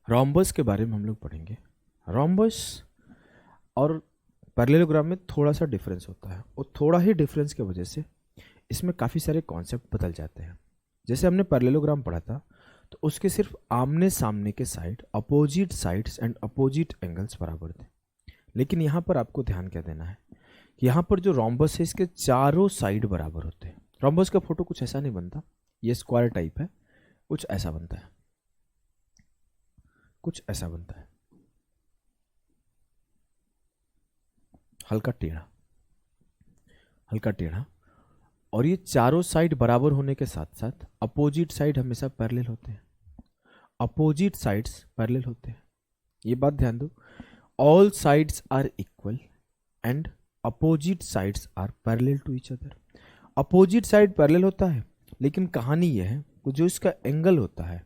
Rhombus के बारे में हम लोग पढ़ेंगे। रोम्बस और पैरेललोग्राम में थोड़ा सा डिफरेंस होता है और थोड़ा ही डिफरेंस की वजह से इसमें काफ़ी सारे कॉन्सेप्ट बदल जाते हैं। जैसे हमने पैरेललोग्राम पढ़ा था तो उसके सिर्फ आमने सामने के side, opposite sides and opposite angles बराबर थे। लेकिन यहाँ पर आपको ध्यान क्या देना है कि यहाँ पर जो रोम्बस है इसके चारों साइड बराबर होते हैं। रोम्बस का फोटो कुछ ऐसा नहीं बनता, ये स्क्वायर टाइप है, कुछ ऐसा बनता है, कुछ ऐसा बनता है, हल्का टेढ़ा, हल्का टेढ़ा। और ये चारों साइड बराबर होने के साथ साथ अपोजिट साइड हमेशा पैरेलल होते हैं, अपोजिट साइड्स पैरेलल होते हैं। ये बात ध्यान दो, all sides are equal and opposite sides are parallel to each other. Opposite side parallel होता है, लेकिन कहानी यह है कि जो इसका एंगल होता है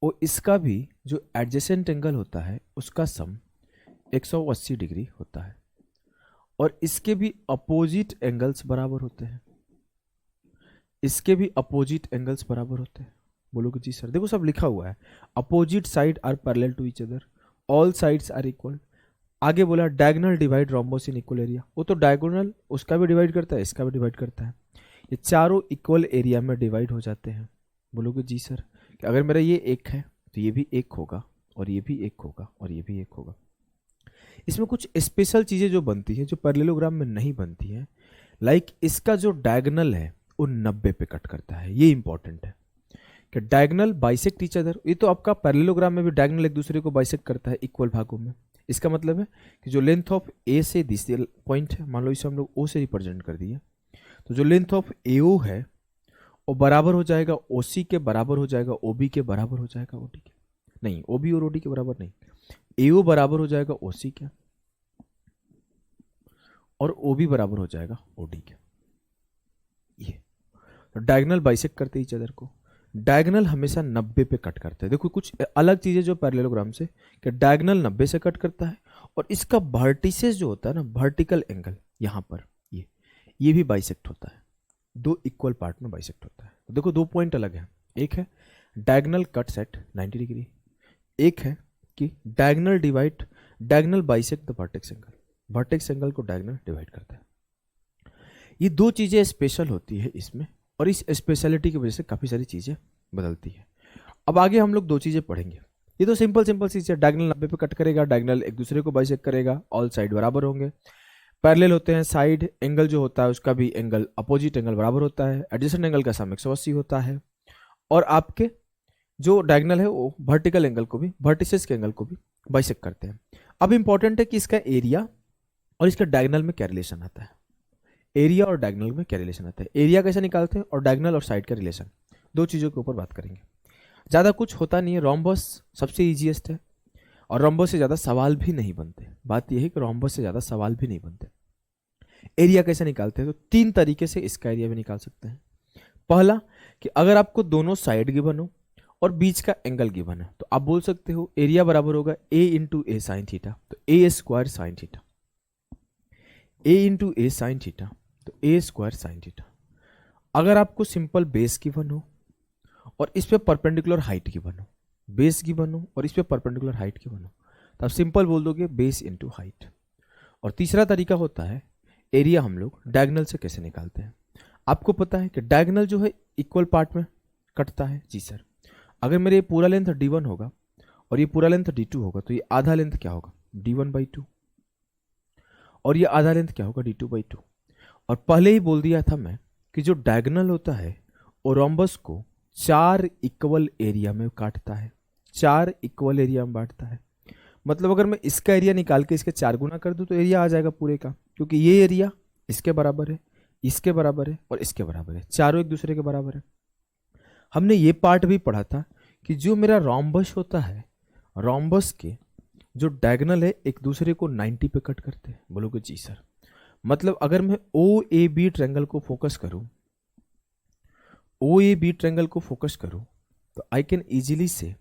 वो इसका भी जो एडजेसेंट एंगल होता है उसका सम 180 डिग्री होता है और इसके भी अपोजिट एंगल्स बराबर होते हैं, इसके भी अपोजिट एंगल्स बराबर होते हैं। बोलोगे जी सर, देखो सब लिखा हुआ है, opposite side are parallel to each other, all sides are equal. आगे बोला diagonal divide rhombus in equal area, वो तो डायगोनल उसका भी डिवाइड करता है, इसका भी डिवाइड करता है। ये चारों इक्वल एरिया में डिवाइड हो जाते हैं। बोलोगे जी सर कि अगर मेरा ये एक है तो ये भी एक होगा और ये भी एक होगा और ये भी एक होगा। इसमें कुछ स्पेशल चीज़ें जो बनती हैं जो पैरेललोग्राम में नहीं बनती हैं, लाइक इसका जो डायगोनल है वो 90 पे कट करता है। ये इंपॉर्टेंट है कि डायगोनल बाइसेक्ट ईच अदर। ये तो आपका पैरेललोग्राम में भी डायगोनल एक दूसरे को बाइसेक्ट करता है इक्वल भागों में। इसका मतलब है कि जो लेंथ ऑफ ए से दिस पॉइंट है, मान लो इसे हम लोग ओ से रिप्रेजेंट कर दिए, तो जो लेंथ ऑफ ए ओ है वो बराबर हो जाएगा ओ सी के, बराबर हो जाएगा ओ बी के, बराबर हो जाएगा ओ डी के। नहीं, ओ बी और ओ डी के बराबर नहीं, ए ओ बराबर हो जाएगा ओ सी के और ओ बी बराबर हो जाएगा ओ डी के। ये तो डायगोनल बाइसेक्ट करते हैं ईच अदर को। डायगोनल हमेशा 90 पे कट करता है। देखो कुछ अलग चीजें जो पैरेललोग्राम से, कि डायगोनल 90 से कट करता है और इसका वर्टिसेस जो होता है ना, वर्टिकल एंगल यहाँ पर ये भी बाइसेक्ट होता है, दो इक्वल पार्ट में बाइसेक्ट होता है। तो देखो दो पॉइंट अलग है, एक है डायगोनल कट्स एट 90 डिग्री, एक है कि diagonal bisect the vertex angle, vertex angle को डायगोनल डिवाइड करता है। ये दो चीजें स्पेशल होती है इसमें और इस स्पेशलिटी की वजह से काफी सारी चीजें बदलती है। अब आगे हम लोग दो चीजें पढ़ेंगे। ये तो सिंपल सिंपल चीज है, डायगोनल 90 पे कट करेगा, डायगोनल एक दूसरे को बाइसेक्ट करेगा, ऑल साइड बराबर होंगे, पैरेलल होते हैं, साइड एंगल जो होता है उसका भी एंगल अपोजिट एंगल बराबर होता है, एडजेसेंट एंगल का सम 180 होता है और आपके जो डायगोनल है वो वर्टिकल एंगल को भी, वर्टिसेस के एंगल को भी बाइसेक्ट करते हैं। अब इंपॉर्टेंट है कि इसका एरिया और इसका डायगोनल में क्या रिलेशन आता है, एरिया और डायगोनल में क्या रिलेशन आता है, एरिया कैसे निकालते हैं और डायगोनल और साइड का रिलेशन, दो चीज़ों के ऊपर बात करेंगे। ज़्यादा कुछ होता नहीं है, रोम्बस सबसे ईजीएस्ट है और रोम्बस से ज़्यादा सवाल भी नहीं बनते। बात यह है कि रोम्बस से ज़्यादा सवाल भी नहीं बनते। एरिया कैसे निकालते हैं, तो तीन तरीके से इसका एरिया भी निकाल सकते हैं। पहला कि अगर आपको दोनों साइड गिवन हो और बीच का एंगल गिवन है तो आप बोल सकते हो एरिया बराबर होगा ए इंटू ए साइन थीटा, तो ए square sine theta, A into A sine theta तो ए स्क्वायर साइन थीटा। अगर आपको सिंपल बेस गिवन हो और इस पे परपेंडिकुलर हाइट गिवन हो, बेस गिवन हो और इस पे परपेंडिकुलर हाइट गिवन हो, तो आप सिंपल बोल दोगे बेस इंटू हाइट। और तीसरा तरीका होता है एरिया हम लोग डायगोनल से कैसे निकालते हैं। आपको पता है कि डायगोनल जो है इक्वल पार्ट में कटता है। जी सर, अगर मेरे ये पूरा लेंथ d1 होगा और ये पूरा लेंथ d2 होगा तो ये आधा लेंथ क्या होगा d1/2 और ये आधा लेंथ क्या होगा d2/2। और पहले ही बोल दिया था मैं कि जो डायगोनल होता है वो रोम्बस को 4 इक्वल एरिया में काटता है, 4 इक्वल एरिया में बांटता है। मतलब अगर मैं इसका एरिया निकाल के इसके 4 गुना कर दूं तो एरिया आ जाएगा पूरे का, क्योंकि ये एरिया इसके बराबर है, इसके बराबर है और इसके बराबर है, चारों एक दूसरे के बराबर है। हमने ये पार्ट भी पढ़ा था कि जो मेरा रोम्बस होता है, रोम्बस के जो डायगोनल है एक दूसरे को 90 पे कट करते हैं। बोलोगे जी सर, मतलब अगर मैं ओ ए बी ट्रायंगल को फोकस करूं, ओ ए बी ट्रायंगल को फोकस करूं तो आई कैन इजीली से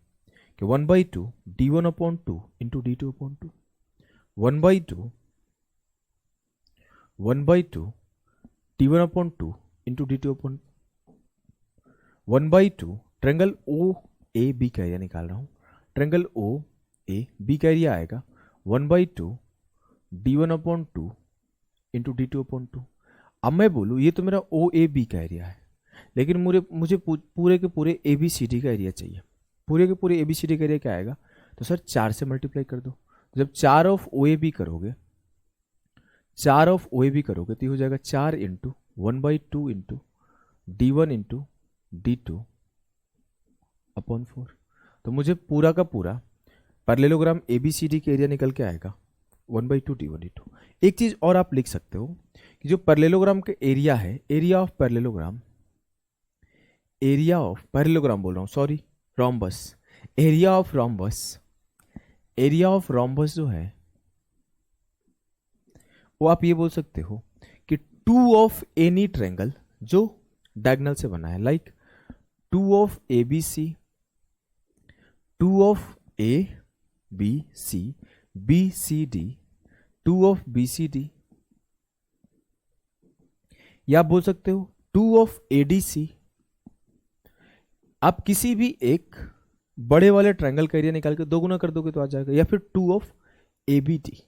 कि 1/2 d1/2 into d2/2, 1/2 d1/2 into d2/2, 1/2 triangle O A B का एरिया निकाल रहा हूं, ट्रायंगल ओ ए, बी का एरिया आएगा 1/2 d1/2 इंटू d2/2। अब मैं बोलूँ ये तो मेरा ओ ए बी का एरिया है, लेकिन मुझे पूरे के पूरे ए बी सी डी का एरिया चाहिए। पूरे के पूरे ए बी सी डी का एरिया क्या आएगा? तो सर 4 से मल्टीप्लाई कर दो। जब 4 ऑफ ओ ए बी करोगे, 4 ऑफ ओ ए बी करोगे तो ये हो जाएगा 4 into 1/2 into d1 into d2/4। तो मुझे पूरा का पूरा parallelogram A B C D के एरिया निकल के आएगा 1/2 d1 d2। एक चीज और आप लिख सकते हो कि जो पैरेललोग्राम के एरिया है, एरिया ऑफ पैरेललोग्राम बोल रहा हूं, sorry, rhombus, area of rhombus जो है वो आप ये बोल सकते हो कि 2 ऑफ एनी ट्रायंगल जो डायगोनल से बना है, like 2 of A B C, 2 of A B C, B C D, 2 of B C D, या आप बोल सकते हो 2 ऑफ ए डी सी। आप किसी भी एक बड़े वाले ट्रायंगल का एरिया निकाल के 2 गुना कर दोगे तो आ जाएगा, या फिर 2 ऑफ ए बी डी,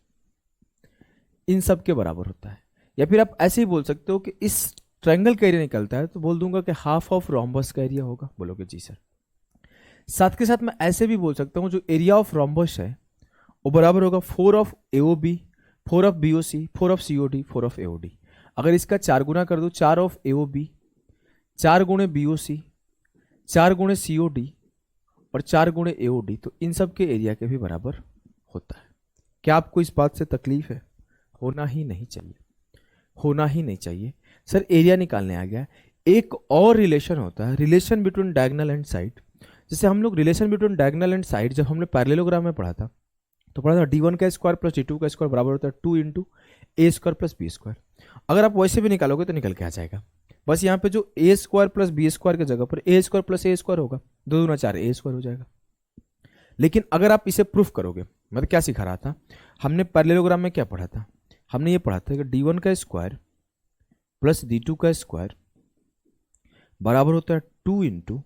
इन सब के बराबर होता है। या फिर आप ऐसे ही बोल सकते हो कि इस ट्रायंगल का एरिया निकलता है तो बोल दूंगा कि हाफ ऑफ रोम्बस का एरिया होगा। बोलोगे जी सर। साथ के साथ मैं ऐसे भी बोल सकता हूं जो एरिया ऑफ रोम्बस है वो बराबर होगा 4 of A O B, 4 of B O C, 4 of C O D, 4 of A O D. अगर इसका 4 गुना कर दो, 4 ऑफ एओ बी, 4 गुणे बी ओ सी, 4 गुणे सी ओ डी और 4 गुणे एओ डी, तो इन सब के एरिया के भी बराबर होता है। क्या आपको इस बात से तकलीफ है? होना ही नहीं चाहिए, होना ही नहीं चाहिए। सर एरिया निकालने आ गया। एक और रिलेशन होता है, relation between diagonal and side. जैसे हम लोग relation between diagonal and side जब हमने पैरेललोग्राम में पढ़ा था तो पढ़ा था d1 का स्क्वायर प्लस d2 का स्क्वायर बराबर होता है 2 इंटू ए स्क्वायर प्लस बी स्क्वायर। अगर आप वैसे भी निकालोगे तो निकल के आ जाएगा। बस यहाँ पे जो ए स्क्वायर प्लस बी स्क्वायर की जगह पर ए स्क्वायर प्लस ए स्क्वायर होगा, 2 दूना 4 ए स्क्वायर हो जाएगा। लेकिन अगर आप इसे प्रूफ करोगे, मतलब क्या सिखा रहा था हमने पैरेललोग्राम में, क्या पढ़ा था हमने? ये पढ़ा था कि d1 का स्क्वायर प्लस d2 का स्क्वायर बराबर होता है 2 इंटू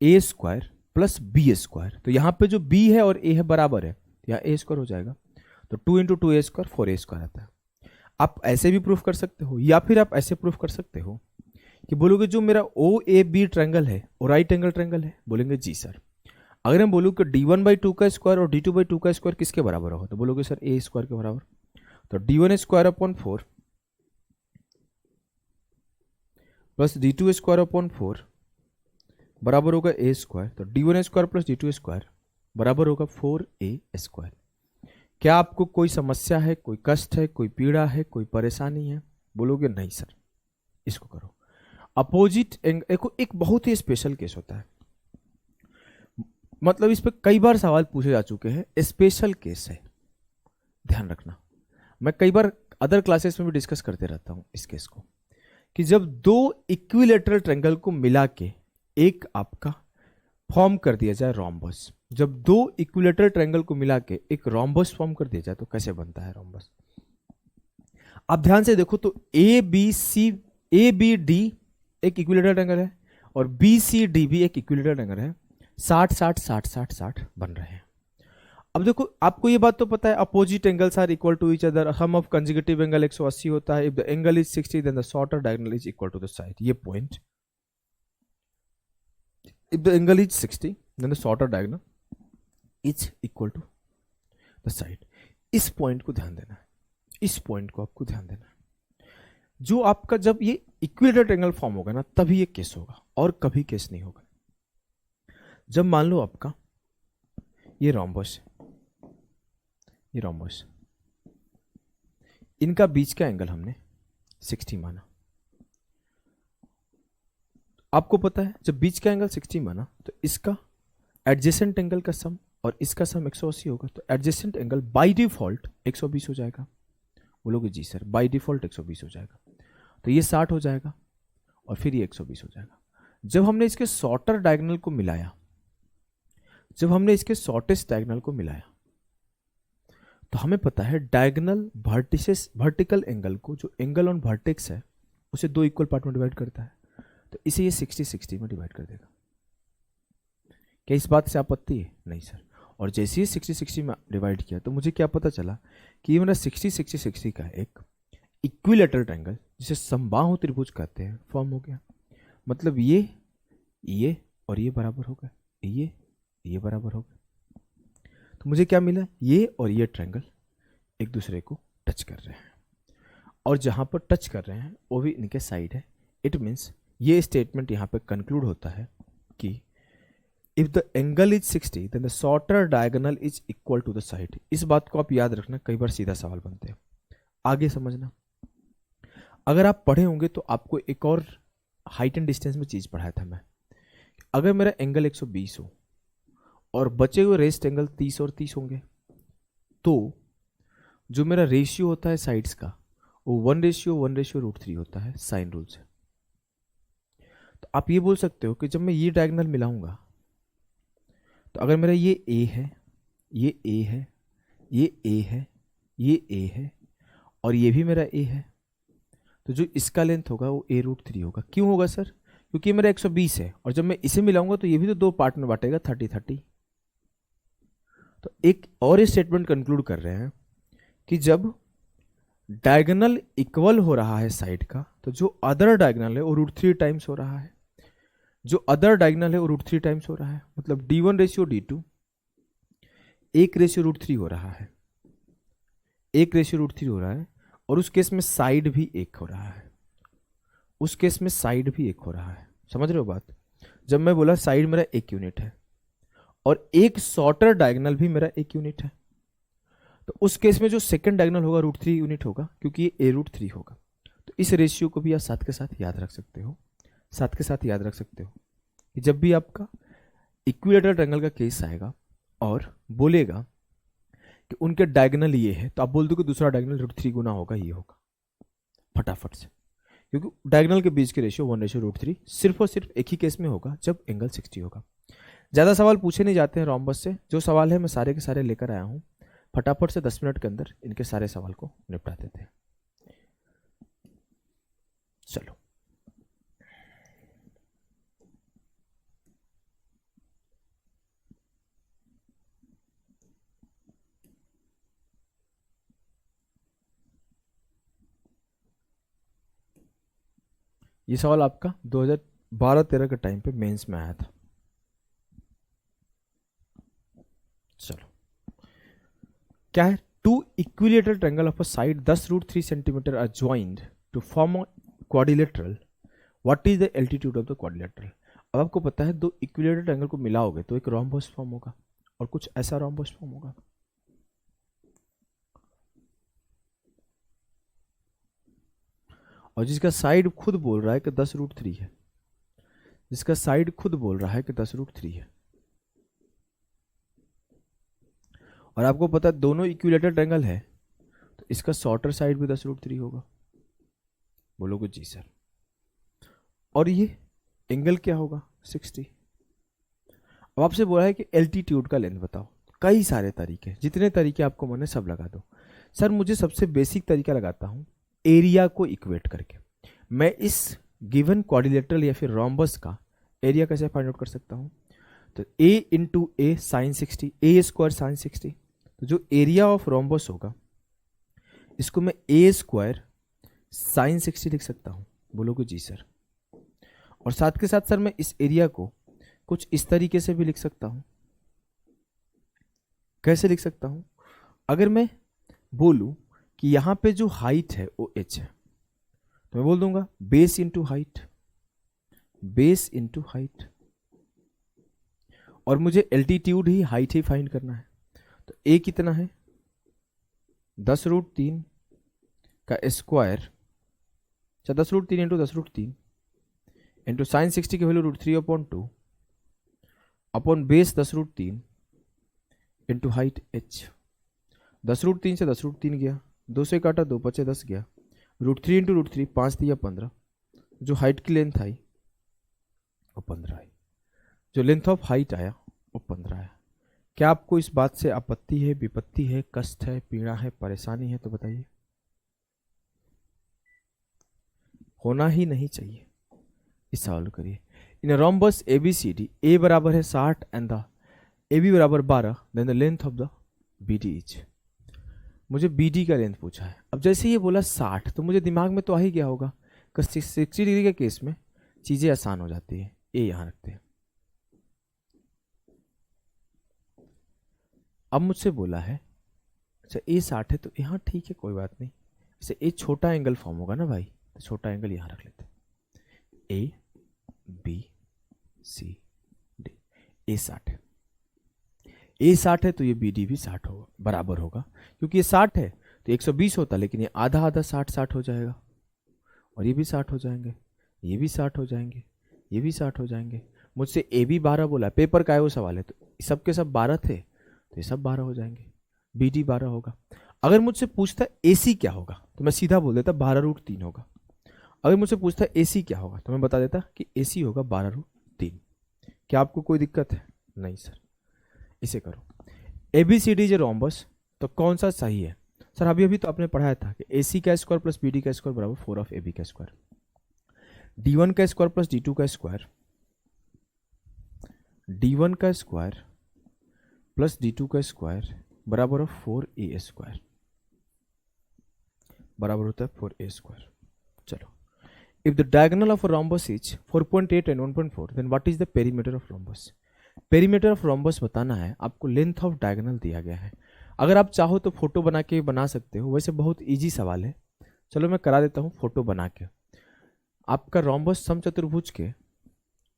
ए स्क्वायर प्लस बी स्क्वायर। तो यहाँ पे जो b है और a है बराबर है, यहाँ ए स्क्वायर हो जाएगा, तो 2 into 2 A square 4 a square आता है। आप ऐसे भी प्रूफ कर सकते हो, या फिर आप ऐसे प्रूफ कर सकते हो कि बोलोगे जो मेरा ओ ए बी ट्रायंगल है वो राइट एंगल ट्रायंगल है। बोलेंगे जी सर। अगर हम बोलूँ कि d1/2 का स्क्वायर और d2/2 का स्क्वायर किसके बराबर होगा, तो बोलोगे सर ए स्क्वायर के बराबर। तो d1 square upon 4 plus d2 square upon 4 बराबर होगा ए स्क्वायर। तो d1 square plus d2 square बराबर होगा 4a स्क्वायर। क्या आपको कोई समस्या है, कोई कष्ट है, कोई पीड़ा है, कोई परेशानी है? बोलोगे नहीं सर। इसको करो अपोजिट एंगल। एक बहुत ही स्पेशल केस होता है, मतलब इस पे कई बार सवाल पूछे जा चुके हैं, स्पेशल केस है, ध्यान रखना। मैं कई बार अदर क्लासेस में भी डिस्कस करते रहता हूं इस केस को, कि जब 2 इक्विलेटरल ट्रायंगल को मिला के एक आपका फॉर्म कर दिया जाए रोम्बस। जब 2 इक्विलेटरल ट्रायंगल को मिला के एक रोम्बस फॉर्म कर दिया जाए तो कैसे बनता है रोम्बस? आप ध्यान से देखो तो ए बी डी एक इक्विलेटरल ट्रायंगल है और बी सी डी भी एक इक्विलेटरल ट्रायंगल है। 60 60 60 60 60 बन रहे हैं। अब देखो आपको ये बात तो पता है opposite angles are equal to each other, sum of consecutive angle 180 होता है। If the angle is 60 then the shorter diagonal is equal to the side. ये point, if the angle is 60 then the shorter diagonal is equal to the side. इस point को ध्यान देना है, इस point को आपको ध्यान देना है। जो आपका जब ये इक्विलेटरल ट्रायंगल फॉर्म होगा ना तभी ये केस होगा, और कभी केस नहीं होगा। जब मान लो आपका ये रोम्बस है, ये रोम्बस, इनका बीच का एंगल हमने 60 माना। आपको पता है जब बीच का एंगल 60 माना तो इसका एडजेसेंट एंगल का सम और इसका सम 180 होगा, तो एडजेसेंट एंगल बाय डिफॉल्ट 120 हो जाएगा। बोलोगे जी सर बाय डिफॉल्ट 120 हो जाएगा, तो ये 60 हो जाएगा और फिर ये 120 हो जाएगा। जब हमने इसके शॉर्टर डायगोनल को मिलाया, जब हमने इसके शॉर्टेस्ट डायगोनल को मिलाया तो हमें पता है डायगोनल वर्टिसेस वर्टिकल एंगल को, जो एंगल ऑन वर्टेक्स है उसे 2 इक्वल पार्ट में डिवाइड करता है, तो इसे ये 60 60 में डिवाइड कर देगा। क्या इस बात से आपत्ति है? नहीं सर। और जैसे ही 60-60 में डिवाइड किया तो मुझे क्या पता चला कि ये मेरा 60-60-60 का एक इक्विलेटरल ट्रायंगल जिसे समबाहु त्रिभुज कहते हैं फॉर्म हो गया। मतलब ये और ये बराबर हो गए, ये बराबर हो गए। तो मुझे क्या मिला? ये और ये ट्रायंगल एक दूसरे को टच कर रहे हैं, और जहां पर टच कर रहे हैं वो भी इनके साइड है। इट मीन्स ये स्टेटमेंट यहाँ पे कंक्लूड होता है कि if the angle is 60 then the shorter diagonal is equal to the side. इस बात को आप याद रखना, कई बार सीधा सवाल बनते हैं। आगे समझना, अगर आप पढ़े होंगे तो आपको एक और हाइट एंड डिस्टेंस में चीज पढ़ाया था मैं। अगर मेरा एंगल 120 हो और बचे हुए रेस्ट एंगल 30 और 30 होंगे, तो जो मेरा रेशियो होता है साइड्स का वो 1:1/√3 होता है साइन रूल से। तो आप ये बोल सकते हो कि जब मैं ये डायगोनल मिलाऊंगा तो अगर मेरा ये A है, ये A है, ये A है, ये A है और ये भी मेरा A है, तो जो इसका लेंथ होगा वो A√3 होगा। क्यों होगा सर? क्योंकि मेरा 120 है और जब मैं इसे मिलाऊंगा तो ये भी तो दो पार्ट में बांटेगा 30-30। तो एक और स्टेटमेंट कंक्लूड कर रहे हैं कि जब डायगोनल इक्वल हो रहा है साइड का तो जो अदर डायगोनल है वो √3 टाइम्स हो रहा है। जो अदर डायगोनल है वो √3 टाइम्स हो रहा है। मतलब D1:D2 1:√3 हो रहा है, 1:√3 हो रहा है। और उस केस में साइड भी 1 हो रहा है, उस केस में साइड भी 1 हो रहा है। समझ रहे हो बात? जब मैं बोला साइड मेरा 1 यूनिट है और एक शॉर्टर डायगोनल भी मेरा 1 यूनिट है, तो उस केस में जो सेकंड डायगोनल होगा √3 यूनिट होगा, क्योंकि ये A√3 होगा। तो इस रेशियो को भी आप साथ के साथ याद रख सकते हो। साथ के साथ याद रख सकते हो कि जब भी आपका इक्विलेटरल ट्रायंगल का केस आएगा और बोलेगा कि उनके डायगोनल ये है, तो आप बोल दो कि दूसरा डायगोनल √3 गुना होगा, ये होगा फटाफट से, क्योंकि डायगोनल के बीच के रेशियो 1:√3 सिर्फ और सिर्फ एक ही केस में होगा जब एंगल 60 होगा। ज़्यादा सवाल पूछे नहीं जाते हैं रोम्बस से। जो सवाल है मैं सारे के सारे लेकर आया हूँ, फटाफट से 10 मिनट के अंदर इनके सारे सवाल को निपटा देते हैं। चलो, ये सवाल आपका 2012-13 के टाइम पे मेंस में आया था। चलो, क्या है? Two equilateral triangle of a side 10√3 centimetre are joined to form a quadrilateral. What is the altitude of the quadrilateral? अब आपको पता है दो इक्विलेटरल ट्रायंगल को मिलाओगे तो एक रोम्बस फॉर्म होगा और कुछ ऐसा रोम्बस फॉर्म होगा। और जिसका साइड खुद बोल रहा है कि 10√3 है, जिसका साइड खुद बोल रहा है कि 10√3 है, और आपको पता है दोनों इक्विलेटरल ट्रायंगल है, तो इसका शॉर्टर साइड भी 10√3 होगा। बोलोगे जी सर। और ये एंगल क्या होगा? 60। अब आपसे बोला है कि एल्टीट्यूड का लेंथ बताओ। कई सारे तरीके, जितने तरीके आपको मैंने सब लगा दो। सर मुझे सबसे बेसिक तरीका लगाता हूं, एरिया को इक्वेट करके मैं इस गिवन क्वाड्रिलेटरल या फिर रोम्बस का एरिया कैसे फाइंड आउट कर सकता हूं? तो a into A sine 60, A² sine 60। तो जो एरिया ऑफ रोम्बस होगा इसको मैं A² साइन 60 लिख सकता हूं। बोलोगे जी सर। और साथ के साथ सर मैं इस एरिया को कुछ इस तरीके से भी लिख सकता हूं। कैसे लिख सकता हूं? अगर मैं बोलूं कि यहां पे जो हाइट है वो h है, तो मैं बोल दूंगा base into height, base into height. और मुझे एल्टीट्यूड ही हाइट ही फाइंड करना है। तो a कितना है? 10√3 का स्क्वायर, अच्छा 10√3 इंटू 10√3 इंटू साइन 60 की value √3/2 upon base 10√3 into height h। 10√3 से 10√3 गया, 2 से काटा 2 बचे 10 गया, √3 इंटू √3 5 दिया 15। जो हाइट की लेंथ आई वो 15 आई, जो लेंथ ऑफ हाइट आया वो 15 आया। क्या आपको इस बात से आपत्ति है, विपत्ति है, कष्ट है, पीड़ा है, परेशानी है? तो बताइए। होना ही नहीं चाहिए। इस सवाल करिए। In a rhombus A B C D, A बराबर है 60 एंड द ए बी बराबर 12, then the length of the B D is. मुझे बी डी का लेंथ पूछा है। अब जैसे ये बोला 60 तो मुझे दिमाग में तो आ ही गया होगा कि 60 डिग्री के केस में चीज़ें आसान हो जाती है। ए यहाँ रखते हैं। अब मुझसे बोला है अच्छा ए 60 है तो यहाँ ठीक है, कोई बात नहीं। जैसे ए छोटा एंगल फॉर्म होगा ना भाई, तो छोटा एंगल यहाँ रख लेते हैं। ए बी सी डी, ए 60 है, ए 60 है तो ये बी डी भी 60 होगा, बराबर होगा। क्योंकि ये 60 है तो 120 होता, लेकिन ये आधा आधा 60 हो जाएगा, और ये भी 60 हो जाएंगे, ये भी 60 हो जाएंगे, ये भी 60 हो जाएंगे। मुझसे ए भी 12 बोला, पेपर का है वो सवाल है, तो सब के सब 12 थे तो ये सब 12 हो जाएंगे, बी डी 12 होगा। अगर मुझसे पूछता ए सी क्या होगा तो मैं सीधा बोल देता 12√3 होगा। अगर मुझसे पूछता ए सी क्या होगा तो मैं बता देता कि ए सी होगा 12√3। क्या आपको कोई दिक्कत है? नहीं सर। इसे करो, ए बी सी डी जो रोम्बस, तो कौन सा सही है? सर अभी अभी तो आपने पढ़ाया था कि ए सी का स्क्वायर प्लस बी डी का स्क्वायर बराबर 4 ऑफ ए बी का स्क्वायर, डी1 का स्क्वायर प्लस डी2 का स्क्वायर, डी1 का स्क्वायर प्लस डी2 का स्क्वायर बराबर ऑफ 4a स्क्वायर, बराबर होता है 4a स्क्वायर। चलो, if the diagonal of a rhombus is 4.8 and 1.4 then what is the perimeter of rhombus? Perimeter of rhombus बताना है आपको, लेंथ ऑफ डायगोनल दिया गया है। अगर आप चाहो तो फोटो बना के बना सकते हो, वैसे बहुत इजी सवाल है। चलो मैं करा देता हूँ फोटो बना के। आपका रोम्बस समचतुर्भुज के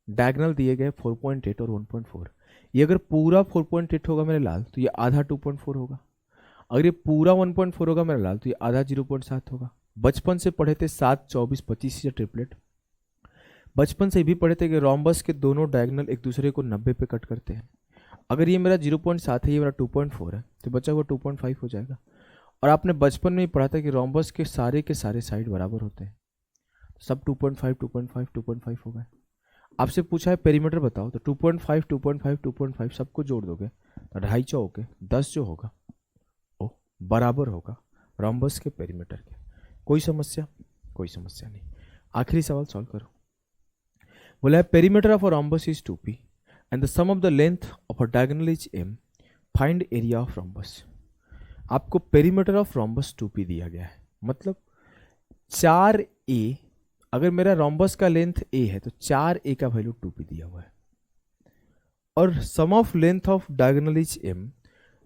डायगोनल दिए गए 4.8 और 1.4। ये अगर पूरा 4.8 होगा मेरे लाल तो ये आधा 2.4 होगा, अगर ये पूरा 1.4 होगा मेरे लाल तो ये आधा 0.7 होगा। बचपन से पढ़े थे 7, 24, 25 या ट्रिपलेट। बचपन से भी पढ़े थे कि रोम्बस के दोनों डायगोनल एक दूसरे को 90 पे कट करते हैं। अगर ये मेरा 0.7 है, ये मेरा 2.4 है, तो बचा हुआ 2.5 हो जाएगा। और आपने बचपन में ही पढ़ा था कि रोम्बस के सारे साइड बराबर होते हैं, सब 2.5 2.5 2.5 हो गए। आपसे पूछा है पेरीमीटर बताओ, तो 2.5 2.5 2.5 सबको जोड़ दोगे तो 2.5 चौके 10 जो होगा वो बराबर होगा रोम्बस के पेरीमीटर के। कोई समस्या? कोई समस्या नहीं। आखिरी सवाल सॉल्व करो। बोला है perimeter of a rhombus is 2p and the sum of the length of a diagonal is m, find area of rhombus. आपको पेरीमीटर ऑफ रोम्बस 2p दिया गया है, मतलब 4a। अगर मेरा रोम्बस का लेंथ a है तो 4a का वैल्यू 2p दिया हुआ है, और sum of length of diagonal is m,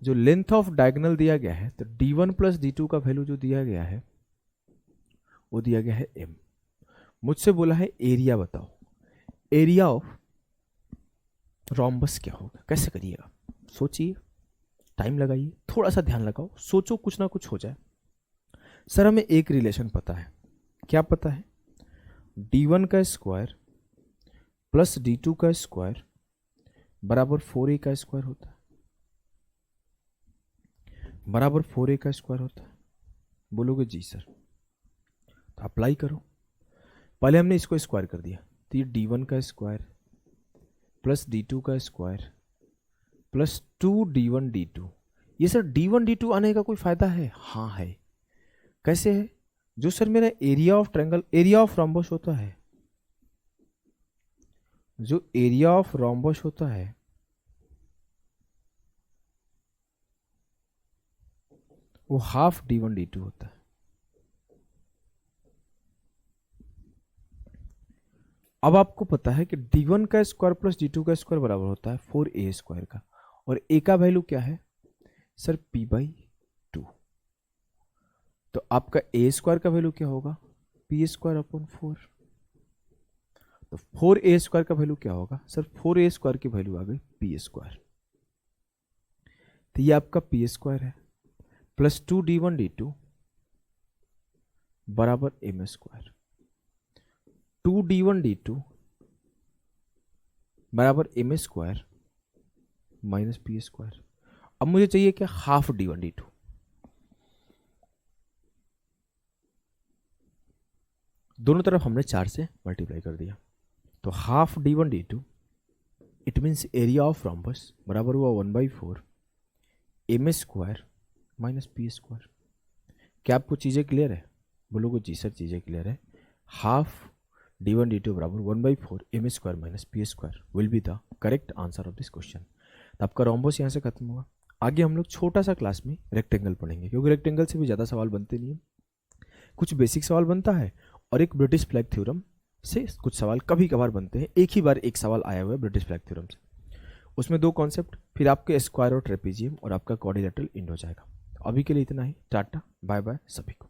जो लेंथ ऑफ डायगोनल दिया गया है तो d1 प्लस d2 का वैल्यू जो दिया गया है वो दिया गया है m। मुझसे बोला है एरिया बताओ, एरिया ऑफ रोम्बस क्या होगा? कैसे करिएगा? सोचिए, टाइम लगाइए, थोड़ा सा ध्यान लगाओ, सोचो, कुछ ना कुछ हो जाए। सर हमें एक रिलेशन पता है। क्या पता है? d1 का स्क्वायर प्लस d2 का स्क्वायर बराबर 4a का स्क्वायर होता है, बराबर 4a का स्क्वायर होता है। बोलोगे जी सर, तो अप्लाई करो। पहले हमने इसको स्क्वायर कर दिया, तो ये d1 का स्क्वायर प्लस d2 का स्क्वायर प्लस 2d1 d2। ये सर d1 d2 आने का कोई फायदा है? हाँ है। कैसे है? जो सर मेरा area of triangle, area of rhombus होता है, जो एरिया ऑफ रोम्बस होता है वो हाफ d1 d2 होता है। अब आपको पता है कि d1 का स्क्वायर प्लस d2 का स्क्वायर बराबर होता है 4a स्क्वायर का, और a का वैल्यू क्या है सर? p/2। तो आपका a स्क्वायर का वैल्यू क्या होगा? p square upon 4। तो 4a स्क्वायर का वैल्यू क्या होगा सर? 4a स्क्वायर की वैल्यू आ गई p स्क्वायर। तो ये आपका p स्क्वायर है, प्लस 2d1 d2 बराबर m स्क्वायर, 2d1 d2 बराबर m square minus p square. अब मुझे चाहिए क्या? Half d1 d2। दोनों तरफ हमने 4 से मल्टीप्लाई कर दिया, तो half d1 d2 it means area of rhombus बराबर हुआ 1/4 m square minus p square. क्या आपको चीज़ें क्लियर है? बोलोगे जी सर चीज़ें क्लियर है। हाफ d1 d2 बराबर 1/4 m² minus p² will be the correct answer of this question. तो आपका रोम्बस यहाँ से खत्म हुआ। आगे हम लोग छोटा सा क्लास में रेक्टेंगल पढ़ेंगे, क्योंकि रेक्टेंगल से भी ज़्यादा सवाल बनते नहीं हैं, कुछ बेसिक सवाल बनता है और एक ब्रिटिश फ्लैग थ्योरम से कुछ सवाल कभी कभार बनते हैं। एक ही बार एक सवाल आया हुआ है ब्रिटिश फ्लैग थ्योरम से, उसमें 2 कॉन्सेप्ट, फिर आपके स्क्वायर और ट्रेपेजियम और आपका क्वाड्रिलेटरल इंड हो जाएगा। अभी के लिए इतना ही, टाटा बाय बाय सभी को।